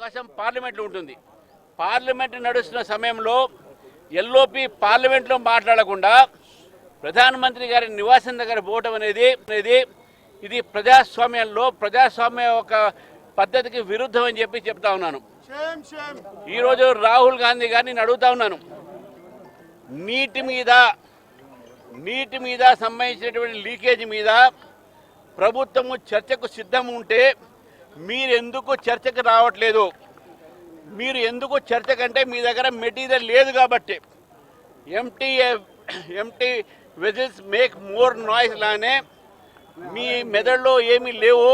అవకాశం పార్లమెంట్లో ఉంటుంది. పార్లమెంట్ నడుస్తున్న సమయంలో ఎల్ఓపి పార్లమెంట్లో మాట్లాడకుండా ప్రధానమంత్రి గారి నివాసం దగ్గర పోవటం అనేది ఇది ప్రజాస్వామ్యంలో ప్రజాస్వామ్య ఒక పద్ధతికి విరుద్ధం అని చెప్పి చెప్తా ఉన్నాను. ఈరోజు రాహుల్ గాంధీ గారిని నేను అడుగుతా ఉన్నాను, నీటి మీద సంబంధించినటువంటి లీకేజ్ మీద ప్రభుత్వము చర్చకు సిద్ధం ఉంటే మీరెందుకు చర్చకు రావట్లేదు? మీరు ఎందుకు చర్చ కంటే మీ దగ్గర మెటీరియల్ లేదు కాబట్టి empty vessels make more noise లానే మీ మెదడులో ఏమీ లేవు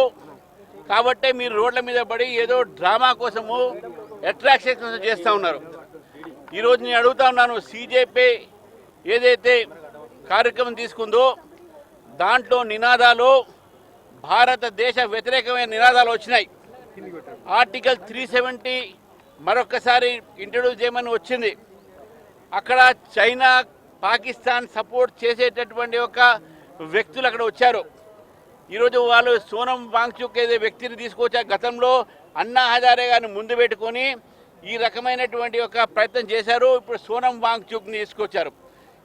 కాబట్టే మీరు రోడ్ల మీద పడి ఏదో డ్రామా కోసము అట్రాక్షన్ కోసం చేస్తూ ఉన్నారు. ఈరోజు నేను అడుగుతా ఉన్నాను, సిజేపీ ఏదైతే కార్యక్రమం తీసుకుందో దాంట్లో నినాదాలు భారతదేశ వ్యతిరేకమైన నినాదాలు వచ్చినాయి. ఆర్టికల్ 370 మరొకసారి ఇంట్రడ్యూస్ చేయమని వచ్చింది. అక్కడ చైనా పాకిస్తాన్ సపోర్ట్ చేసేటటువంటి ఒక వ్యక్తులు అక్కడ వచ్చారు. ఈరోజు వాళ్ళు సోనం వాంగ్చుక్ ఏదో వ్యక్తిని తీసుకొచ్చారు. గతంలో అన్నా హజారే గారిని ముందు పెట్టుకొని ఈ రకమైనటువంటి ఒక ప్రయత్నం చేశారు. ఇప్పుడు సోనం వాంగ్చుక్ని తీసుకొచ్చారు.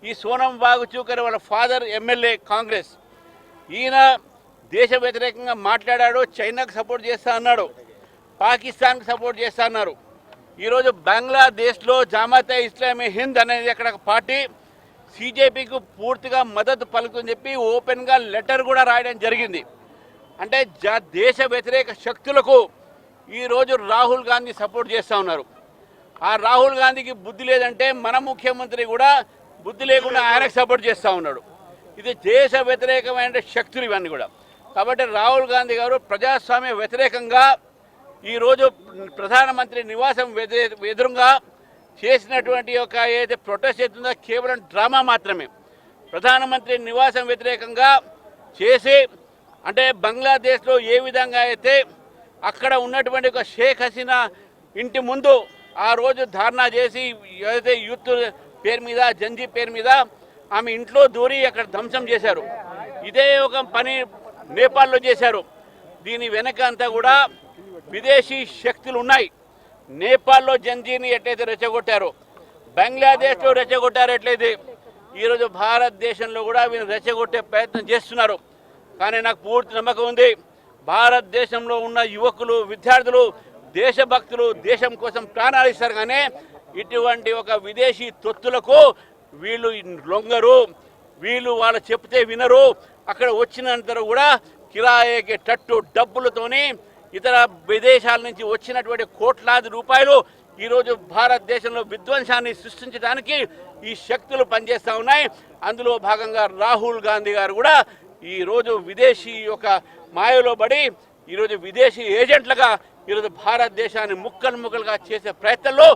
ఈ సోనం వాంగ్చుక్ అని వాళ్ళ ఫాదర్ ఎమ్మెల్యే కాంగ్రెస్, ఈయన దేశ వ్యతిరేకంగా మాట్లాడాడు, చైనాకు సపోర్ట్ చేస్తా అన్నాడు, పాకిస్తాన్కి సపోర్ట్ చేస్తా అన్నారు. ఈరోజు బంగ్లాదేశ్లో జామాతే ఇస్లామీ హింద్ అనేది అక్కడ పార్టీ సిజేపీకి పూర్తిగా మద్దతు పలుకుని చెప్పి ఓపెన్గా లెటర్ కూడా రాయడం జరిగింది. అంటే దేశ వ్యతిరేక శక్తులకు ఈరోజు రాహుల్ గాంధీ సపోర్ట్ చేస్తూ ఉన్నారు. ఆ రాహుల్ గాంధీకి బుద్ధి లేదంటే మన ముఖ్యమంత్రి కూడా బుద్ధి లేకుండా ఆయనకు సపోర్ట్ చేస్తూ ఉన్నాడు. ఇది దేశ వ్యతిరేకమైన శక్తులు ఇవన్నీ కూడా. కాబట్టి రాహుల్ గాంధీ గారు ప్రజాస్వామ్య వ్యతిరేకంగా ఈరోజు ప్రధానమంత్రి నివాసం ఎదురుగా చేసినటువంటి ఒక ఏదైతే ప్రొటెస్ట్ చేస్తుందో కేవలం డ్రామా మాత్రమే. ప్రధానమంత్రి నివాసం వ్యతిరేకంగా చేసి అంటే బంగ్లాదేశ్లో ఏ విధంగా అయితే అక్కడ ఉన్నటువంటి ఒక షేక్ హసీనా ఇంటి ముందు ఆ రోజు ధర్నా చేసి ఏదైతే యూత్ పేరు మీద జంజీ పేరు మీద ఆమె ఇంట్లో దూరి అక్కడ ధ్వంసం చేశారు. ఇదే ఒక పని నేపాల్లో చేశారు. దీని వెనక అంతా కూడా విదేశీ శక్తులు ఉన్నాయి. నేపాల్లో జంజీని ఎట్లయితే రెచ్చగొట్టారో, బంగ్లాదేశ్లో రెచ్చగొట్టారు, ఎట్లయితే ఈరోజు భారతదేశంలో కూడా వీళ్ళు రెచ్చగొట్టే ప్రయత్నం చేస్తున్నారు. కానీ నాకు పూర్తి నమ్మకం ఉంది, భారతదేశంలో ఉన్న యువకులు విద్యార్థులు దేశభక్తులు దేశం కోసం ప్రాణాలు ఇస్తారు. కానీ ఇటువంటి ఒక విదేశీ తొత్తులకు వీళ్ళు లొంగరు, వీళ్ళు వాళ్ళు చెప్తే వినరు. అక్కడ వచ్చినంత కూడా కిరాయికి టట్టు డబ్బులతోని ఇతర విదేశాల నుంచి వచ్చినటువంటి కోట్లాది రూపాయలు ఈరోజు భారతదేశంలో విధ్వంసాన్ని సృష్టించడానికి ఈ శక్తులు పనిచేస్తూ ఉన్నాయి. అందులో భాగంగా రాహుల్ గాంధీ గారు కూడా ఈరోజు విదేశీ యొక్క మాయలో పడి ఈరోజు విదేశీ ఏజెంట్లుగా ఈరోజు భారతదేశాన్ని ముక్కలుగా చేసే ప్రయత్నంలో